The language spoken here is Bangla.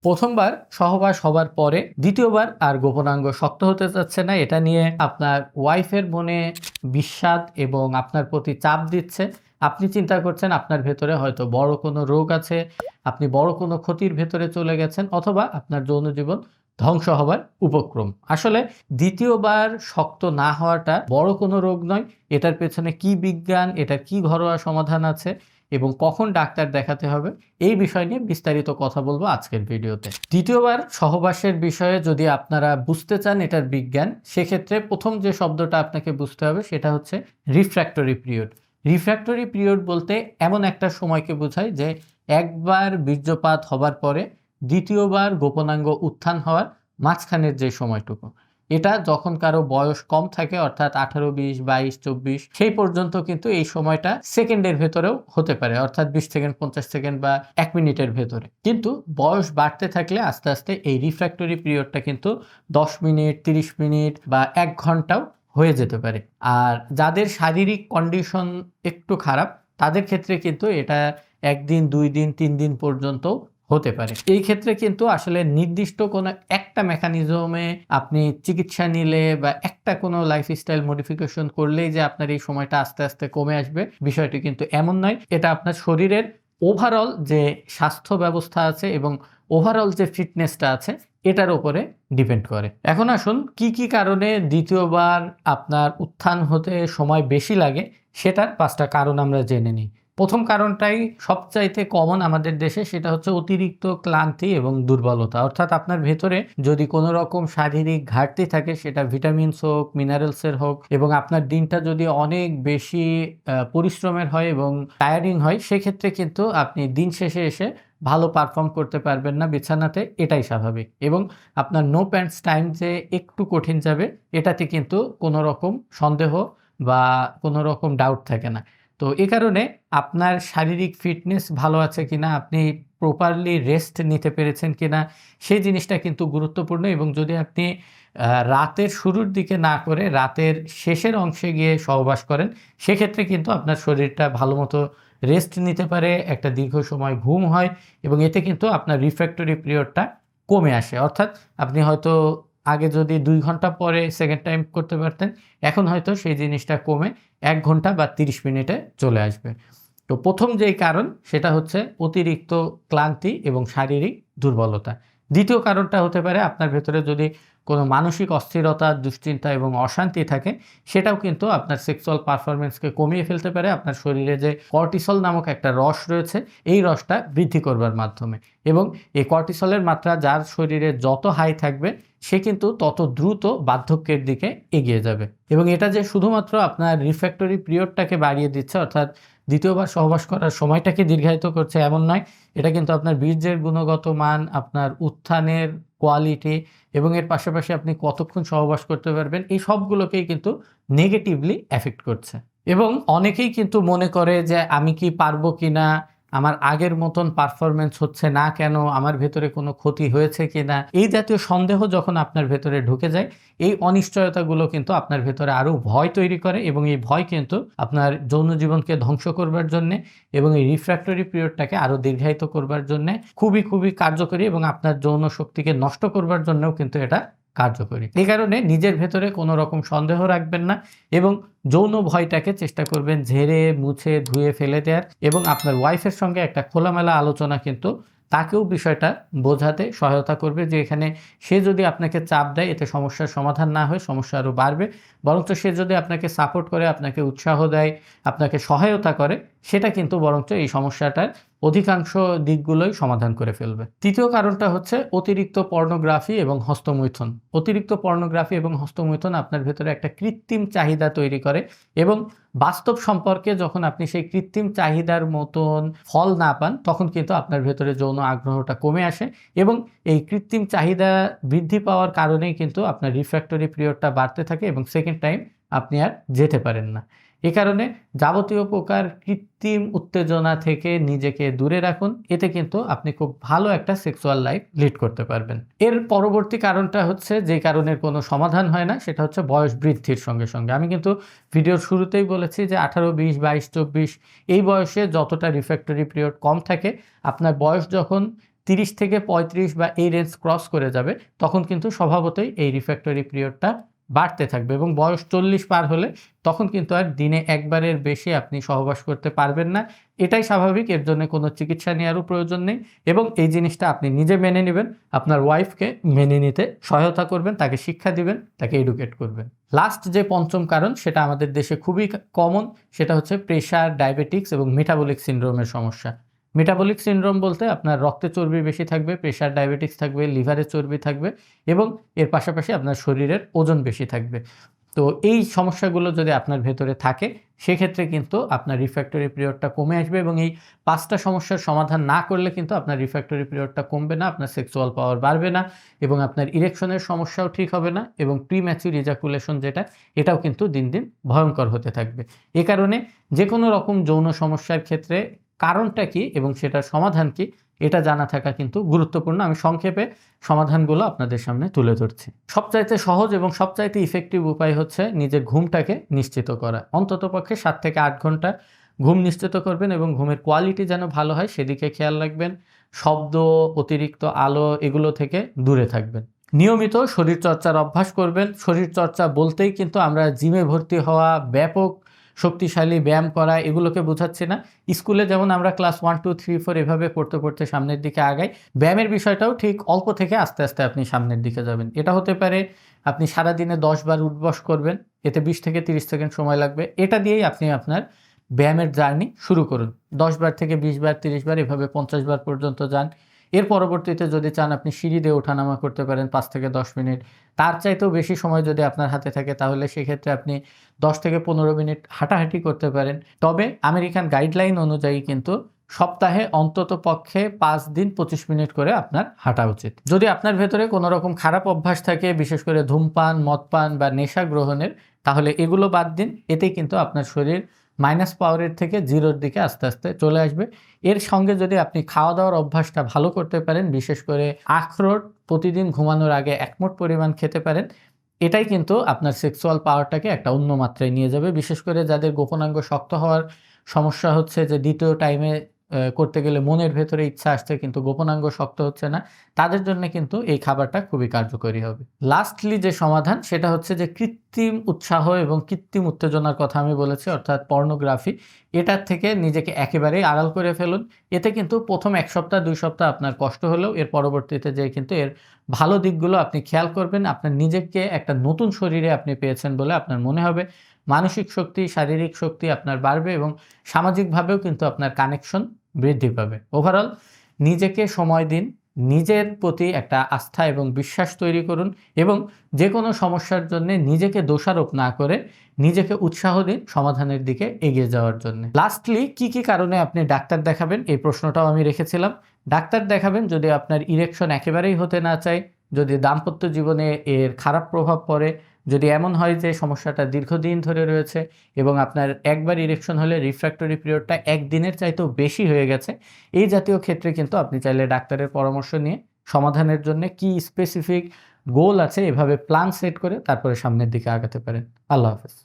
প্রথমবার সহবাস হবার পরে দ্বিতীয়বার আর গোপনাঙ্গ শক্ত হতে চাচ্ছে না, এটা নিয়ে আপনার ওয়াইফের মনে বিস্বাদ এবং আপনার প্রতি চাপ দিচ্ছে। আপনি চিন্তা করছেন আপনার ভেতরে হয়তো বড় কোনো রোগ আছে, আপনি বড় কোনো ক্ষতির ভেতরে চলে গেছেন, অথবা আপনার যৌন জীবন ধ্বংস হবার উপক্রম। আসলে দ্বিতীয়বার শক্ত না হওয়াটা বড় কোনো রোগ নয়। এটার পেছনে কি বিজ্ঞান, এটার কি ঘরোয়া সমাধান আছে এবং কখন ডাক্তার দেখাতে হবে, এই বিষয় নিয়ে বিস্তারিত কথা বলবো আজকের ভিডিওতে। দ্বিতীয়বার সহবাসের বিষয়ে যদি আপনারা বুঝতে চান এটার বিজ্ঞান, সেক্ষেত্রে প্রথম যে শব্দটা আপনাকে বুঝতে হবে সেটা হচ্ছে রিফ্র্যাক্টরি পিরিয়ড। রিফ্র্যাক্টরি পিরিয়ড বলতে এমন একটা সময়কে বোঝায় যে একবার বীর্যপাত হবার পরে দ্বিতীয়বার গোপনাঙ্গ উত্থান হওয়ার মাঝখানের যে সময়টুকু, এটা যখন কারো বয়স কম থাকে অর্থাৎ 18, 20, 22, 24 সেই পর্যন্ত কিন্তু এই সময়টা সেকেন্ডের ভেতরেও হতে পারে, অর্থাৎ 20 সেকেন্ড, 50 সেকেন্ড বা 1 মিনিটের ভেতরে। কিন্তু বয়স বাড়তে থাকলে আস্তে আস্তে এই রিফ্র্যাক্টরি পিরিয়ডটা কিন্তু 10 মিনিট, 30 মিনিট বা 1 ঘন্টাও হয়ে যেতে পারে। আর যাদের শারীরিক কন্ডিশন একটু খারাপ তাদের ক্ষেত্রে কিন্তু এটা 1 দিন, 2 দিন, 3 দিন পর্যন্ত হতে পারে। এই ক্ষেত্রে কিন্তু আসলে নির্দিষ্ট কোনো একটা মেকানিজমে আপনি চিকিৎসা নিলে বা একটা কোনো লাইফস্টাইল মডিফিকেশন করলেই যে আপনার এই সময়টা আস্তে আস্তে কমে আসবে, বিষয়টি কিন্তু এমন নয়। এটা আপনার শরীরের ওভারঅল যে স্বাস্থ্য ব্যবস্থা আছে এবং ওভারঅল যে ফিটনেসটা আছে এটার উপরে ডিপেন্ড করে। এখন আসুন কি কি কারণে দ্বিতীয়বার আপনার উত্থান হতে সময় বেশি লাগে সেটার 5টা কারণ আমরা জেনে নিই। প্রথম কারণটাই সবচাইতে কমন আমাদের দেশে, সেটা হচ্ছে অতিরিক্ত ক্লান্তি এবং দুর্বলতা। অর্থাৎ আপনার ভেতরে যদি কোনো রকম শারীরিক ঘাটতি থাকে, সেটা ভিটামিনস হোক, মিনারেলসের হোক, এবং আপনার দিনটা যদি অনেক বেশি পরিশ্রমের হয় এবং টায়ারিং হয়, সেক্ষেত্রে কিন্তু আপনি দিন শেষে এসে ভালো পারফর্ম করতে পারবেন না বিছানাতে, এটাই স্বাভাবিক। এবং আপনার নো প্যান্টস টাইম যে একটু কঠিন যাবে, এটাতে কিন্তু কোনো রকম সন্দেহ বা কোনো রকম ডাউট থাকে না। তো এ কারণে আপনার শারীরিক ফিটনেস ভালো আছে কিনা, আপনি প্রপারলি রেস্ট নিতে পেরেছেন কিনা, সেই জিনিসটা কিন্তু গুরুত্বপূর্ণ। এবং যদি আপনি রাতের শুরুর দিকে না করে রাতের শেষের অংশে গিয়ে সহবাস করেন, সেক্ষেত্রে কিন্তু আপনার শরীরটা ভালো মতো রেস্ট নিতে পারে, একটা দীর্ঘ সময় ঘুম হয় এবং এতে কিন্তু আপনার রিফ্র্যাক্টরি পিরিয়ডটা কমে আসে। অর্থাৎ আপনি হয়তো আগে যদি 2 ঘন্টা পরে সেকেন্ড টাইম করতে পারতেন, এখন হয়তো সেই জিনিসটা কমে 1 ঘন্টা বা 30 মিনিটে চলে আসবে। তো প্রথম যেই কারণ সেটা হচ্ছে অতিরিক্ত ক্লান্তি এবং শারীরিক দুর্বলতা। দ্বিতীয় কারণটা হতে পারে আপনার ভেতরে যদি কোনো মানসিক অস্থিরতা, দুশ্চিন্তা এবং অশান্তি থাকে, সেটাও কিন্তু আপনার সেক্সুয়াল পারফরম্যান্সকে কমিয়ে ফেলতে পারে আপনার শরীরে যে কর্টিসল নামক একটা রস রয়েছে, এই রসটা বৃদ্ধি করবার মাধ্যমে। এবং এই কর্টিসলের মাত্রা যার শরীরে যত হাই থাকবে, সে কিন্তু তত দ্রুত বার্ধক্যের দিকে এগিয়ে যাবে। এবং এটা যে শুধুমাত্র আপনার রিফ্র্যাক্টরি পিরিয়ডটাকে বাড়িয়ে দিচ্ছে, অর্থাৎ দ্বিতীয়বার সহবাস করার সময়টাকে দীর্ঘায়িত করছে, এমন নয়। এটা কিন্তু আপনার বীর্যের গুণগত মান, আপনার উত্থানের কোয়ালিটি এবং এর পাশাপাশি আপনি কতক্ষণ সহবাস করতে পারবেন, এই সবগুলোকেই কিন্তু নেগেটিভলি এফেক্ট করছে। এবং অনেকেই কিন্তু মনে করে যে আমি কি পারবো কিনা, আমার আগের মতন পারফরম্যান্স হচ্ছে না কেন, আমার ভেতরে কোনো ক্ষতি হয়েছে কিনা, এই জাতীয় সন্দেহ যখন আপনার ভেতরে ঢুকে যায়, এই অনিশ্চয়তাগুলো কিন্তু আপনার ভেতরে আরও ভয় তৈরি করে এবং এই ভয় কিন্তু আপনার যৌন জীবনকে ধ্বংস করবার জন্যে এবং এই রিফ্র্যাক্টরি পিরিয়ডটাকে আরও দীর্ঘায়িত করবার জন্যে খুবই খুবই কার্যকরী, এবং আপনার যৌন শক্তিকে নষ্ট করবার জন্যও কিন্তু এটা কার্যকরী। এই কারণে নিজের ভেতরে কোনো রকম সন্দেহ রাখবেন না এবং যৌন ভয়টাকে চেষ্টা করবেন ঝেড়ে মুছে ধুয়ে ফেলে দেওয়ার, এবং আপনার ওয়াইফের সঙ্গে একটা খোলামেলা আলোচনা কিন্তু তাকেও বিষয়টা বোঝাতে সহায়তা করবে যে এখানে সে যদি আপনাকে চাপ দেয়, এতে সমস্যার সমাধান না হয়ে সমস্যা আরও বাড়বে। বরঞ্চ সে যদি আপনাকে সাপোর্ট করে, আপনাকে উৎসাহ দেয়, আপনাকে সহায়তা করে, সেটা কিন্তু বরঞ্চ এই সমস্যাটার অধিকাংশ দিকগুলোই সমাধান করে ফেলবে। তৃতীয় কারণটা হচ্ছে অতিরিক্ত পর্নোগ্রাফি এবং হস্তমৈথুন। অতিরিক্ত পর্নোগ্রাফি এবং হস্তমৈথুন আপনার ভেতরে একটা কৃত্রিম চাহিদা তৈরি করে এবং বাস্তব সম্পর্কে যখন আপনি সেই কৃত্রিম চাহিদার মতন ফল না পান, তখন কিন্তু আপনার ভেতরে যৌন আগ্রহটা কমে আসে এবং এই কৃত্রিম চাহিদা বৃদ্ধি পাওয়ার কারণেই কিন্তু আপনার রিফ্র্যাক্টরি পিরিয়ডটা বাড়তে থাকে এবং সেকেন্ড টাইম আপনি আর যেতে পারেন না। এ কারণে যাবতীয় প্রকার কৃত্রিম উত্তেজনা থেকে নিজেকে দূরে রাখুন, এতে কিন্তু আপনি খুব ভালো একটা সেক্সুয়াল লাইফ লিড করতে পারবেন। এর পরবর্তী কারণটা হচ্ছে যে কারণের কোনো সমাধান হয় না, সেটা হচ্ছে বয়স বৃদ্ধির সঙ্গে সঙ্গে। আমি কিন্তু ভিডিওর শুরুতেই বলেছি যে 18, 20, 22, 24 এই বয়সে যতটা রিফ্র্যাক্টরি পিরিয়ড কম থাকে, আপনার বয়স যখন 30 থেকে 35 বা এই রেঞ্জ ক্রস করে যাবে, তখন কিন্তু স্বভাবতই এই রিফ্র্যাক্টরি পিরিয়ডটা বাড়তে থাকবে এবং বয়স 40 পার হলে তখন কিন্তু আর দিনে একবারের বেশি আপনি সহবাস করতে পারবেন না। এটাই স্বাভাবিক, এর জন্য কোনো চিকিৎসা নেওয়ারও প্রয়োজন নেই এবং এই জিনিসটা আপনি নিজে মেনে নিবেন, আপনার ওয়াইফকে মেনে নিতে সহায়তা করবেন, তাকে শিক্ষা দিবেন, তাকে এডুকেট করবেন। লাস্ট যে পঞ্চম কারণ সেটা আমাদের দেশে খুবই কমন, সেটা হচ্ছে প্রেশার, ডায়াবেটিক্স এবং মেটাবলিক সিনড্রোমের সমস্যা। মেটাবলিক সিনড্রোম বলতে আপনার রক্তে চর্বি বেশি থাকবে, প্রেশার, ডায়াবেটিক্স থাকবে, লিভারে চর্বি থাকবে এবং এর পাশাপাশি আপনার শরীরের ওজন বেশি থাকবে। তো এই সমস্যাগুলো যদি আপনার ভেতরে থাকে সেক্ষেত্রে কিন্তু আপনার রিফ্র্যাক্টরি পিরিয়ডটা কমে আসবে এবং এই 5টা সমস্যার সমাধান না করলে কিন্তু আপনার রিফ্র্যাক্টরি পিরিয়ডটা কমবে না, আপনার সেক্সুয়াল পাওয়ার বাড়বে না এবং আপনার ইরেকশনের সমস্যাও ঠিক হবে না এবং প্রিম্যাচিউর ইজাকুলেশন যেটা, এটাও কিন্তু দিন দিন ভয়ঙ্কর হতে থাকবে। এ কারণে যে কোনো রকম যৌন সমস্যার ক্ষেত্রে কারণটা কি এবং সেটার সমাধান কি এটা জানা থাকা কিন্তু গুরুত্বপূর্ণ। আমি সংক্ষেপে সমাধানগুলো আপনাদের সামনে তুলে ধরছি। সবচাইতে সহজ এবং সবচাইতে ইফেক্টিভ উপায় হচ্ছে নিজের ঘুমটাকে নিশ্চিত করা। অন্ততপক্ষে 7 থেকে 8 ঘন্টা ঘুম নিশ্চিত করবেন এবং ঘুমের কোয়ালিটি যেন ভালো হয় সেদিকে খেয়াল রাখবেন। শব্দ, অতিরিক্ত আলো এগুলো থেকে দূরে থাকবেন। নিয়মিত শরীরচর্চার অভ্যাস করবেন। শরীরচর্চা বলতেই কিন্তু আমরা জিমে ভর্তি হওয়া, ব্যাপক শক্তিশালী ব্যায়াম করা এগুলোকে বোঝাচ্ছি না। স্কুলে যেমন আমরা ক্লাস 1, 2, 3, 4 এভাবে পড়তে পড়তে সামনের দিকে আগাই, ব্যায়ামের বিষয়টাও ঠিক অল্প থেকে আস্তে আস্তে আপনি সামনের দিকে যাবেন। এটা হতে পারে আপনি সারাদিনে 10 বার উঠবস করবেন, এতে 20 থেকে 30 সেকেন্ড সময় লাগবে। এটা দিয়েই আপনি আপনার ব্যায়ামের জার্নি শুরু করুন। 10 বার থেকে 20 বার, 30 বার এভাবে 50 বার পর্যন্ত যান। এর পরবর্তীতে যদি চান আপনি সিঁড়ি দিয়ে ওঠানামা করতে পারেন 5 থেকে 10 মিনিট। তার চাইতেও বেশি সময় যদি আপনার হাতে থাকে তাহলে সেক্ষেত্রে আপনি 10 থেকে 15 মিনিট হাঁটাহাঁটি করতে পারেন। তবে আমেরিকান গাইডলাইন অনুযায়ী কিন্তু সপ্তাহে অন্তত পক্ষে 5 দিন 25 মিনিট করে আপনার হাঁটা উচিত। যদি আপনার ভেতরে কোনো রকম খারাপ অভ্যাস থাকে, বিশেষ করে ধূমপান, মদপান বা নেশা গ্রহণের, তাহলে এগুলো বাদ দিন। এতেই কিন্তু আপনার শরীর মাইনাস পাওয়ারের থেকে জিরোর দিকে আস্তে আস্তে চলে আসবে। এর সঙ্গে যদি আপনি খাওয়া দাওয়ার অভ্যাসটা ভালো করতে পারেন, বিশেষ করে আখরোট প্রতিদিন ঘুমানোর আগে 1 মুঠ পরিমাণ খেতে পারেন, এটাই কিন্তু আপনার সেক্সুয়াল পাওয়ারটাকে একটা অন্য মাত্রায় নিয়ে যাবে। বিশেষ করে যাদের গোপনাঙ্গ শক্ত হওয়ার সমস্যা হচ্ছে, যে দ্বিতীয় টাইমে করতে গেলে মনের ভেতরে ইচ্ছা আসছে কিন্তু গোপনাঙ্গ শক্ত হচ্ছে না, তাদের জন্য কিন্তু এই খাবারটা খুবই কার্যকরী হবে। লাস্টলি যে সমাধান সেটা হচ্ছে যে কৃত্রিম উৎসাহ এবং কৃত্রিম উত্তেজনার কথা আমি বলেছি, অর্থাৎ পর্নোগ্রাফি, এটার থেকে নিজেকে একেবারেই আড়াল করে ফেলুন। এতে কিন্তু প্রথম 1 সপ্তাহ 2 সপ্তাহ আপনার কষ্ট হলেও এর পরবর্তীতে যেয়ে কিন্তু এর ভালো দিকগুলো আপনি খেয়াল করবেন। আপনার নিজেকে একটা নতুন শরীরে আপনি পেয়েছেন বলে আপনার মনে হবে। মানসিক শক্তি, শারীরিক শক্তি আপনার বাড়বে এবং সামাজিকভাবেও কিন্তু আপনার কানেকশন বৃদ্ধি পাবে। ওভারঅল নিজেকে সময় দিন, নিজের প্রতি একটা আস্থা এবং বিশ্বাস তৈরি করুন এবং যে কোনো সমস্যার জন্য নিজেকে দোষারোপ না করে নিজেকে উৎসাহ দিন সমাধানের দিকে এগিয়ে যাওয়ার জন্য। লাস্টলি কি কারণে আপনি ডাক্তার দেখাবেন এই প্রশ্নটাও আমি রেখেছিলাম। ডাক্তার দেখাবেন যদি আপনার ইরেকশন একেবারেই হতে না চায়, যদি দাম্পত্য জীবনে এর খারাপ প্রভাব পড়ে, যদি এমন হয় যে সমস্যাটা দীর্ঘদিন ধরে রয়েছে এবং আপনার একবার ইরেকশন হলে রিফ্র্যাক্টরি পিরিয়ডটা 1 দিনের চাইতেও বেশি হয়ে গেছে, এই জাতীয় ক্ষেত্রে কিন্তু আপনি চাইলে ডাক্তারের পরামর্শ নিয়ে সমাধানের জন্য কি স্পেসিফিক গোল আছে এভাবে প্ল্যান সেট করে তারপরে সামনের দিকে আগাতে পারেন। আল্লাহ হাফেজ।